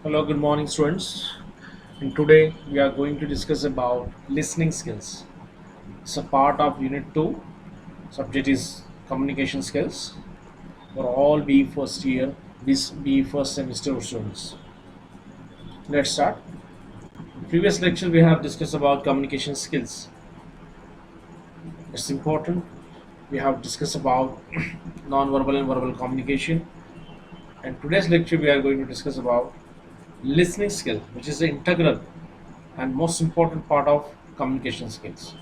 Hello, good morning, students. And today we are going to discuss about listening skills. It's a part of Unit 2. Subject is communication skills for all B first year, B first semester students. Let's start. Previous lecture we have discussed about communication skills. It's important. We have discussed about non-verbal and verbal communication. And today's lecture we are going to discuss about listening skill, which is the integral and most important part of communication skills.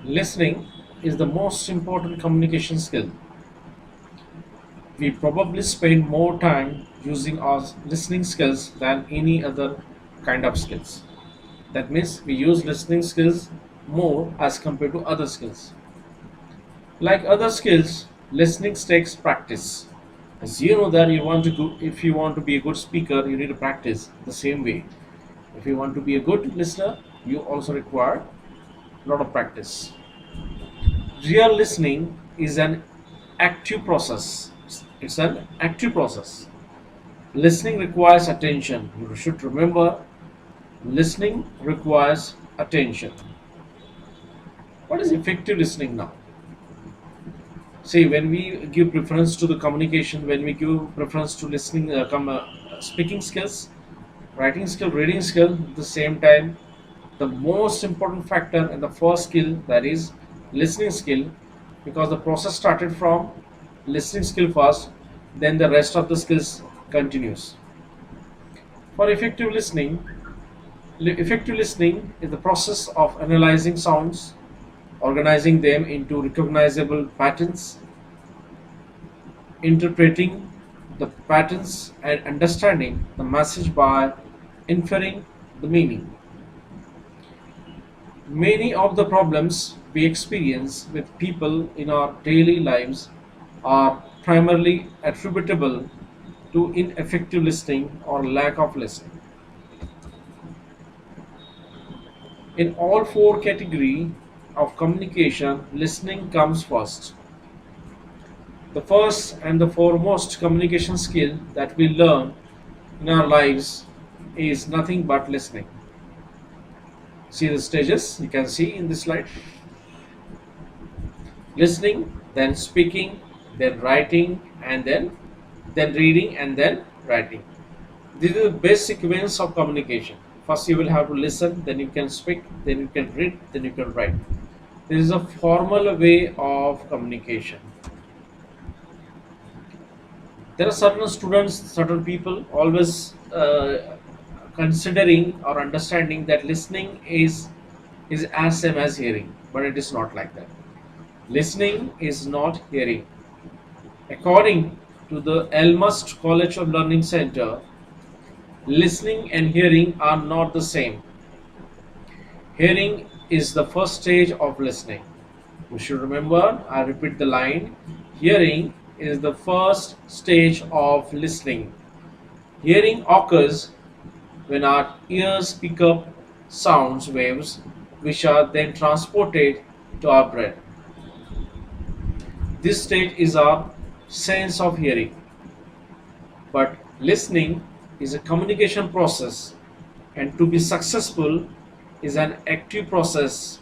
Listening is the most important communication skill. We probably spend more time using our listening skills than any other kind of skills. That means we use listening skills more as compared to other skills. Like other skills, listening takes practice. As you know that if you want to be a good speaker, you need to practice the same way. If you want to be a good listener, you also require a lot of practice. Real listening is an active process. It's an active process. Listening requires attention. You should remember, listening requires attention. What is effective listening now? See, when we give preference to the communication, when we give preference to listening, speaking skills, writing skill, reading skill, at the same time, the most important factor and the first skill, that is listening skill, because the process started from listening skill first, then the rest of the skills continues. For effective listening is the process of analyzing sounds, organizing them into recognizable patterns, interpreting the patterns, and understanding the message by inferring the meaning. Many of the problems we experience with people in our daily lives are primarily attributable to ineffective listening or lack of listening. In all four categories of communication, listening comes first. The first and the foremost communication skill that we learn in our lives is nothing but listening. See the stages you can see in this slide. Listening, then speaking, then writing, and then reading, and then writing. This is the basic sequence of communication. First you will have to listen, then you can speak, then you can read, then you can write. This is a formal way of communication. There are certain students, certain people always considering or understanding that listening is as same as hearing, but it is not like that. Listening is not hearing. According to the Elmhurst College of Learning Center, listening and hearing are not the same. Hearing is the first stage of listening. You should remember, I repeat the line, hearing is the first stage of listening. Hearing occurs when our ears pick up sounds waves which are then transported to our brain. This stage is our sense of hearing. But listening is a communication process, and to be successful is an active process.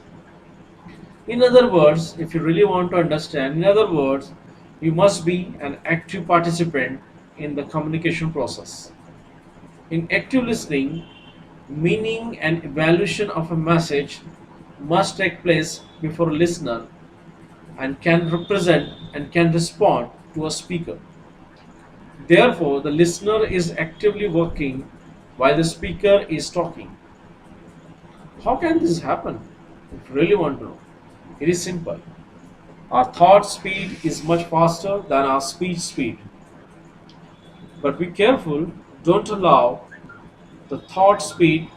In other words, if you really want to understand, in other words, you must be an active participant in the communication process. In active listening, meaning and evaluation of a message must take place before a listener and can represent and can respond to a speaker. Therefore, the listener is actively working while the speaker is talking. How can this happen? If you really want to know, it is simple. Our thought speed is much faster than our speech speed. But be careful, don't allow the thought speed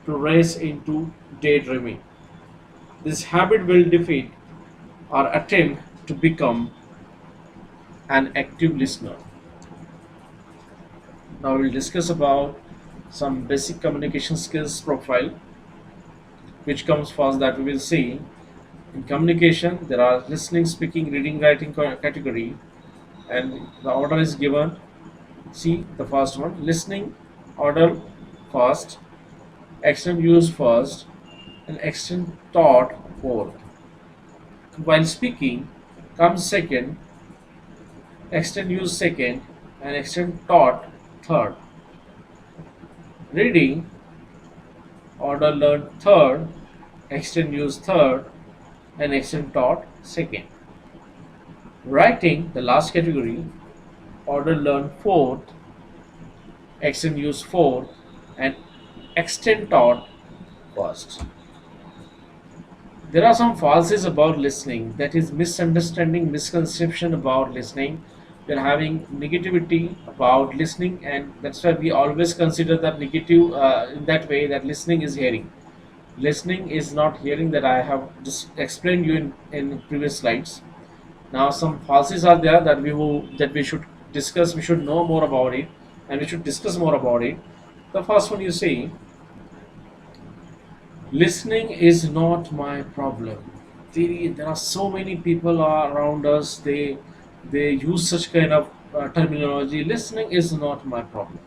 to race into daydreaming. This habit will defeat our attempt to become an active listener. Now we'll discuss about some basic communication skills profile, which comes first that we will see. In communication, there are listening, speaking, reading, writing category, and the order is given See the first one, listening order first, extend use first, and extend thought fourth. While speaking comes second, extend use second, and extend thought third. Reading order learned third, extend use third, and extend thought second. Writing, the last category, order learned fourth, extend use fourth, and extend thought first. There are some falsities about listening, that is misunderstanding, misconception about listening. We're having negativity about listening, and that's why we always consider that negative in that way, that listening is hearing. Listening is not hearing, that I have just explained you in previous slides. Now some falsities are there that we should discuss, we should know more about it, and we should discuss more about it. The first one, you see, listening is not my problem. There are so many people around us. They use such kind of terminology. Listening is not my problem.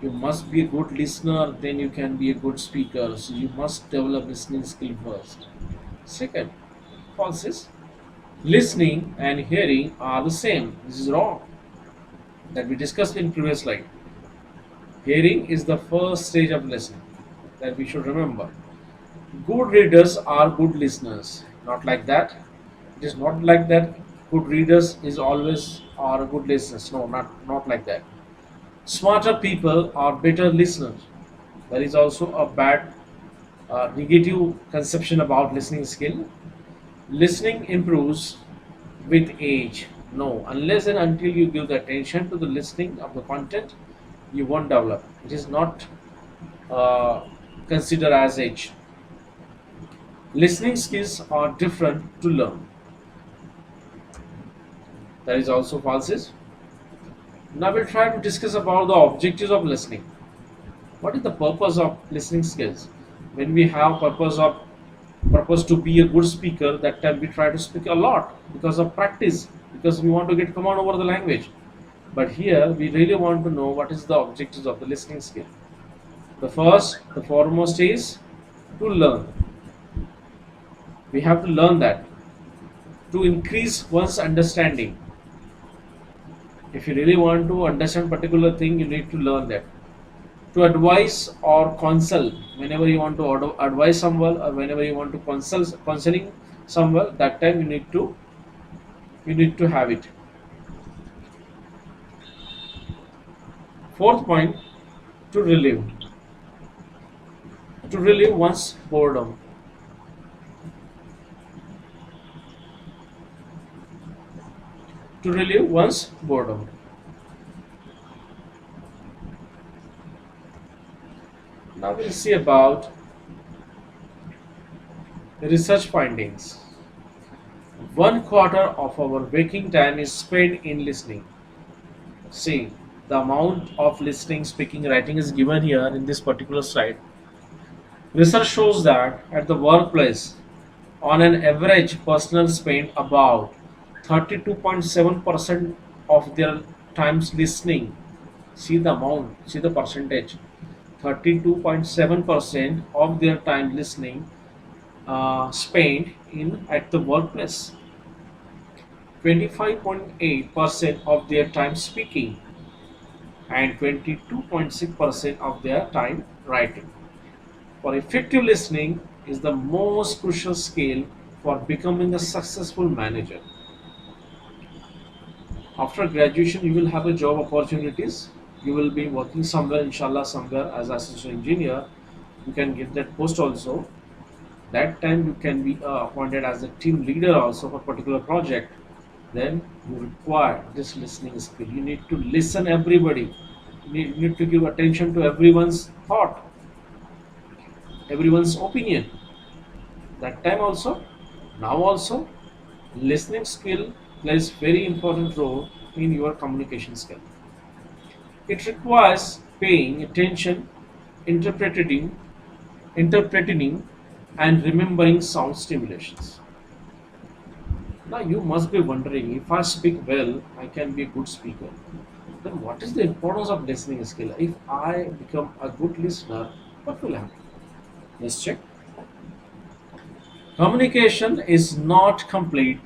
You must be a good listener, then you can be a good speaker. So you must develop listening skill first. Second, false is listening and hearing are the same. This is wrong. That we discussed in previous slide. Hearing is the first stage of listening that we should remember. Good readers are good listeners. Not like that. It is not like that. Good readers is always are good listeners. No, not like that. Smarter people are better listeners. There is also a bad negative conception about listening skill. Listening improves with age. No, unless and until you give the attention to the listening of the content, you won't develop. It is not uh, considered as age. Listening skills are different to learn. That is also false. Now we'll try to discuss about the objectives of listening. What is the purpose of listening skills? When we have purpose to be a good speaker, that time we try to speak a lot because of practice, because we want to get command over the language. But here we really want to know what is the objectives of the listening skill. The foremost is to learn. We have to learn that to increase one's understanding. If you really want to understand particular thing, you need to learn that. To advise or counsel, whenever you want to advise someone, or whenever you want to counseling someone, that time you need to have it. Fourth point, to relieve one's boredom. To relieve one's boredom. Now we'll see about the research findings. One quarter of our waking time is spent in listening. See, the amount of listening, speaking, writing is given here in this particular slide. Research shows that at the workplace, on an average, personnel spend about 32.7% of their times listening. See the amount, see the percentage. 32.7% of their time listening spent in at the workplace. 25.8% of their time speaking, and 22.6% of their time writing. For effective listening is the most crucial skill for becoming a successful manager. After graduation, you will have a job opportunities. You will be working somewhere, inshallah, somewhere as assistant engineer. You can get that post also. That time you can be appointed as a team leader also for particular project. Then you require this listening skill. You need to listen everybody. You need to give attention to everyone's thought, everyone's opinion. That time also, now also, listening skill plays very important role in your communication skill. It requires paying attention, interpreting, interpreting, and remembering sound stimulations. Now you must be wondering, if I speak well, I can be a good speaker. Then what is the importance of listening skill? If I become a good listener, what will happen? Let's check. Communication is not complete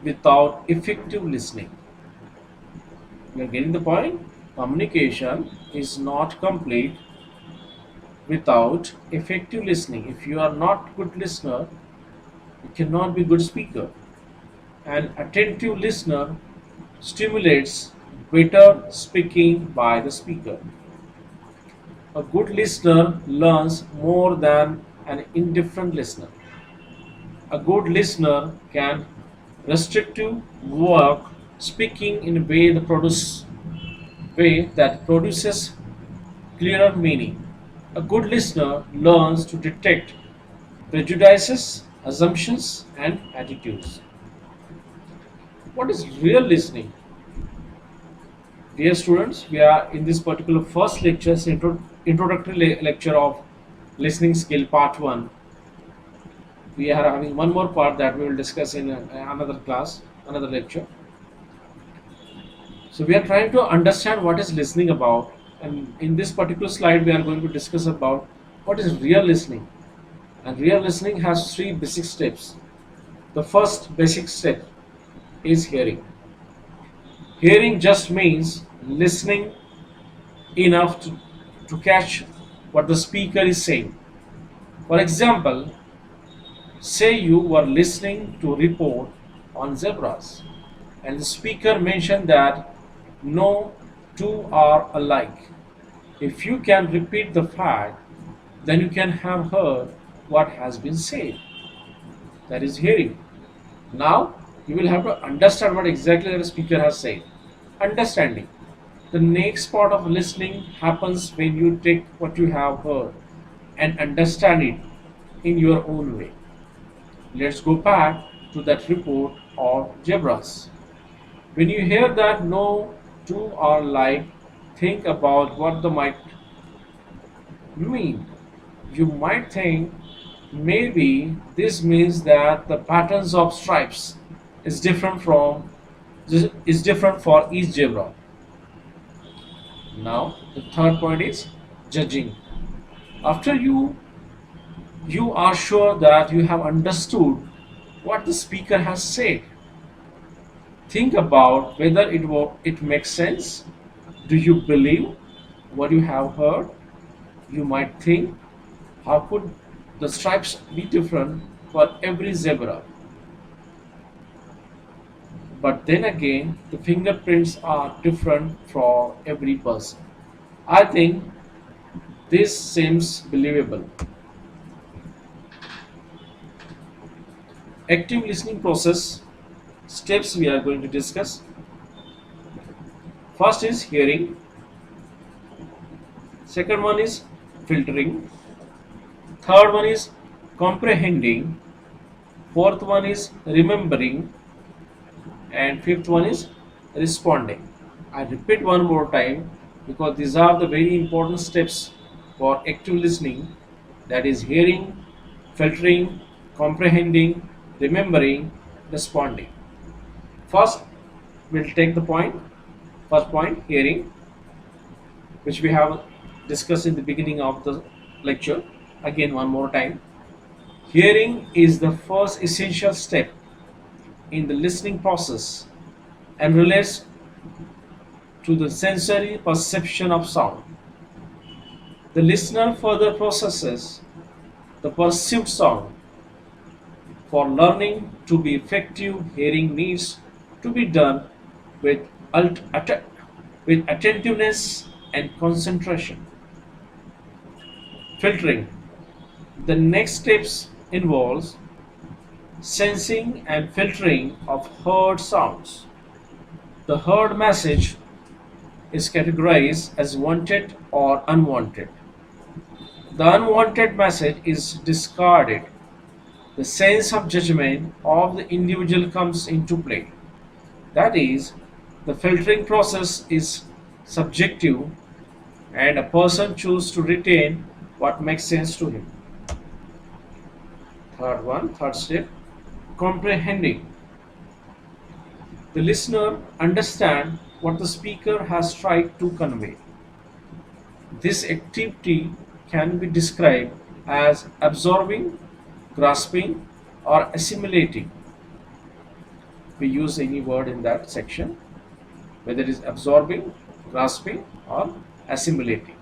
without effective listening. You are getting the point? Communication is not complete without effective listening. If you are not good listener, you cannot be good speaker. An attentive listener stimulates better speaking by the speaker. A good listener learns more than an indifferent listener. A good listener can restrictive work speaking in a way that produces clearer meaning. A good listener learns to detect prejudices, assumptions, and attitudes. What is real listening? Dear students, we are in this particular first lecture, introductory lecture of listening skill part 1. We are having one more part that we will discuss in another class, another lecture. So we are trying to understand what is listening about, and in this particular slide we are going to discuss about what is real listening. And real listening has three basic steps. The first basic step is hearing. Hearing just means listening enough to catch what the speaker is saying. For example, say you were listening to a report on zebras, and the speaker mentioned that no two are alike. If you can repeat the fact, then you can have heard what has been said. That is hearing. Now you will have to understand what exactly the speaker has said. Understanding. The next part of listening happens when you take what you have heard and understand it in your own way. Let's go back to that report of zebras. When you hear that no two are alike, think about what they might mean. You might think maybe this means that the patterns of stripes is different for each zebra. Now the third point is judging. After you are sure that you have understood what the speaker has said, think about whether it makes sense. Do you believe what you have heard? You might think, how could the stripes be different for every zebra? But then again, the fingerprints are different for every person. I think this seems believable. Active listening process steps we are going to discuss. First is hearing, second one is filtering, third one is comprehending, fourth one is remembering, and fifth one is responding. I repeat one more time because these are the very important steps for active listening, that is hearing, filtering, comprehending, remembering, responding. First, we'll take the point. First point, hearing, which we have discussed in the beginning of the lecture. Again, one more time. Hearing is the first essential step in the listening process and relates to the sensory perception of sound. The listener further processes the perceived sound. For learning to be effective, hearing needs to be done with, with attentiveness and concentration. Filtering. The next steps involves sensing and filtering of heard sounds. The heard message is categorized as wanted or unwanted. The unwanted message is discarded. The sense of judgment of the individual comes into play. That is, the filtering process is subjective and a person chooses to retain what makes sense to him. Third step, comprehending. The listener understands what the speaker has tried to convey. This activity can be described as absorbing, grasping, or assimilating. We use any word in that section, whether it is absorbing, grasping, or assimilating.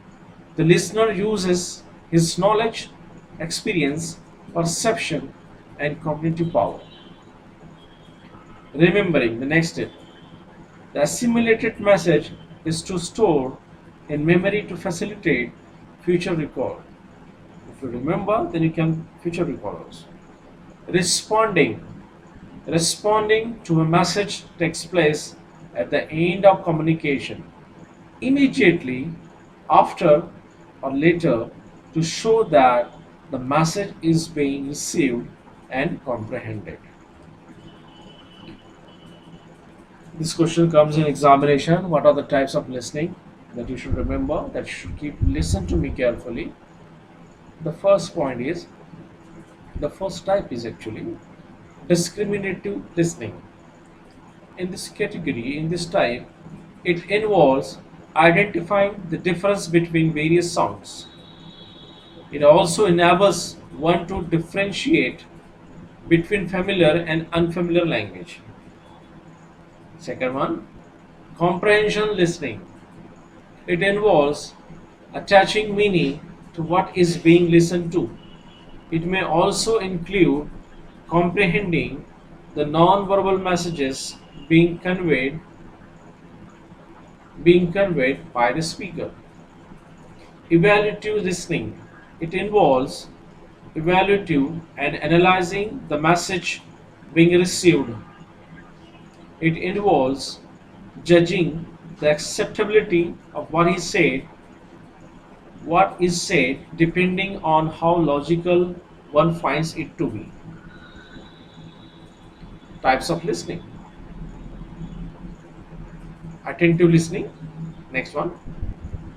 The listener uses his knowledge, experience, perception, and cognitive power. Remembering the next step. The assimilated message is to store in memory to facilitate future recall. If you remember, then you can future recall also. Responding. Responding to a message takes place at the end of communication, immediately after or later, to show that the message is being received and comprehended. This question comes in examination. What are the types of listening that you should remember, that you should keep listen to me carefully? The first point is, the first type is actually discriminative listening. In this category, in this type, it involves identifying the difference between various sounds. It also enables one to differentiate between familiar and unfamiliar language. Second one, comprehension listening. It involves attaching meaning to what is being listened to. It may also include comprehending the non-verbal messages being conveyed by the speaker. Evaluative listening. It involves evaluative and analyzing the message being received. It involves judging the acceptability of what is said depending on how logical one finds it to be. Types of listening. Attentive listening. Next one.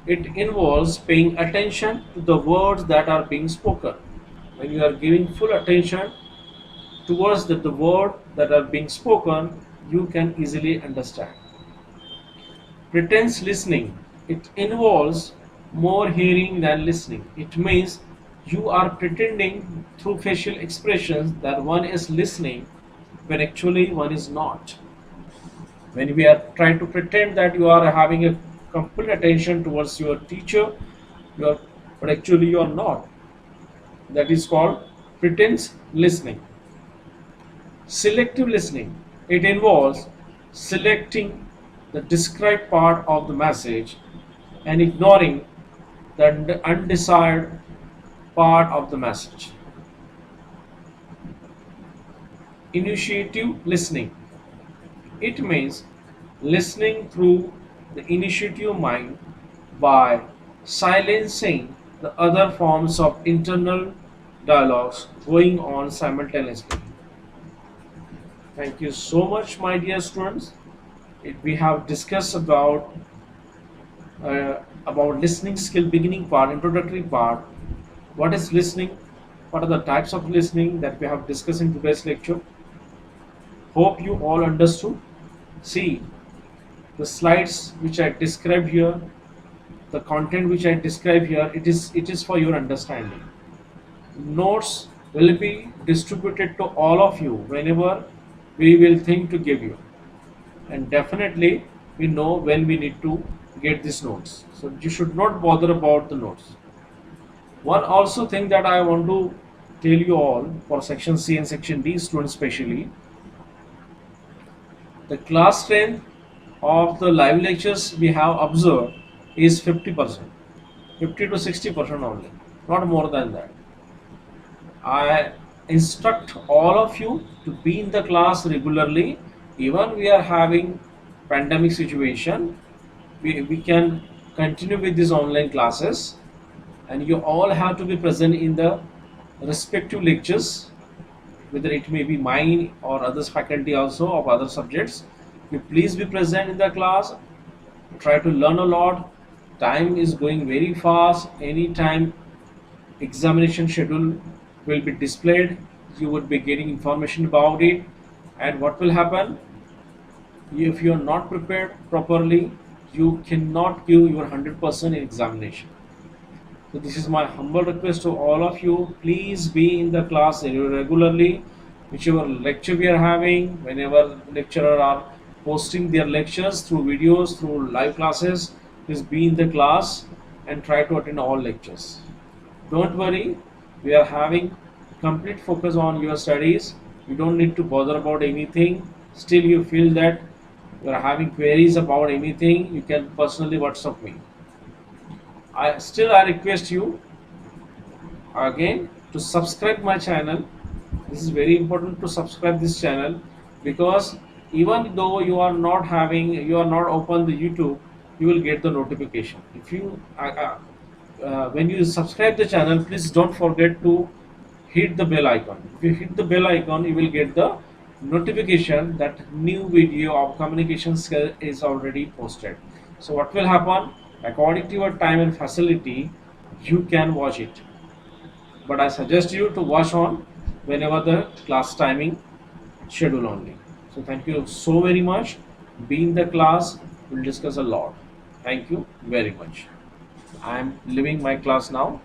It involves paying attention to the words that are being spoken. When you are giving full attention towards the word that are being spoken, you can easily understand. Pretense listening. It involves more hearing than listening. It means you are pretending through facial expressions that one is listening when actually one is not. When we are trying to pretend that you are having a complete attention towards your teacher, but actually you are not. That is called pretense listening. Selective listening. It involves selecting the described part of the message and ignoring the undesired part of the message. Initiative listening. It means listening through the initiative mind by silencing the other forms of internal dialogues going on simultaneously. Thank you so much, my dear students. We have discussed about listening skill beginning part, introductory part. What is listening? What are the types of listening that we have discussed in today's lecture? Hope you all understood. See, the slides which I described here, the content which I describe here, it is for your understanding. Notes will be distributed to all of you whenever we will think to give you, and definitely we know when we need to get these notes, so you should not bother about the notes. One also thing that I want to tell you all, for section C and section D students especially, the class strength of the live lectures we have observed is 50%, 50 to 60% only, not more than that. I instruct all of you to be in the class regularly. Even we are having pandemic situation, we can continue with these online classes, and you all have to be present in the respective lectures, whether it may be mine or others faculty also of other subjects. You please be present in the class, try to learn a lot. Time is going very fast. Anytime examination schedule will be displayed, you would be getting information about it. And what will happen? If you are not prepared properly, you cannot give your 100% in examination. So this is my humble request to all of you. Please be in the class regularly, whichever lecture we are having, whenever lecturer are posting their lectures through videos, through live classes, please be in the class and try to attend all lectures. Don't worry, we are having complete focus on your studies. You don't need to bother about anything. Still you feel that you are having queries about anything, you can personally WhatsApp me. I request you again to subscribe my channel. This is very important to subscribe this channel, because even though you are not open the YouTube, you will get the notification. If you when you subscribe the channel, please don't forget to hit the bell icon. If you hit the bell icon, you will get the notification that new video of communication skill is already posted. So what will happen, according to your time and facility, you can watch it, but I suggest you to watch on whenever the class timing schedule only. So thank you so very much. Be in the class, we'll discuss a lot. Thank you very much. I am leaving my class now.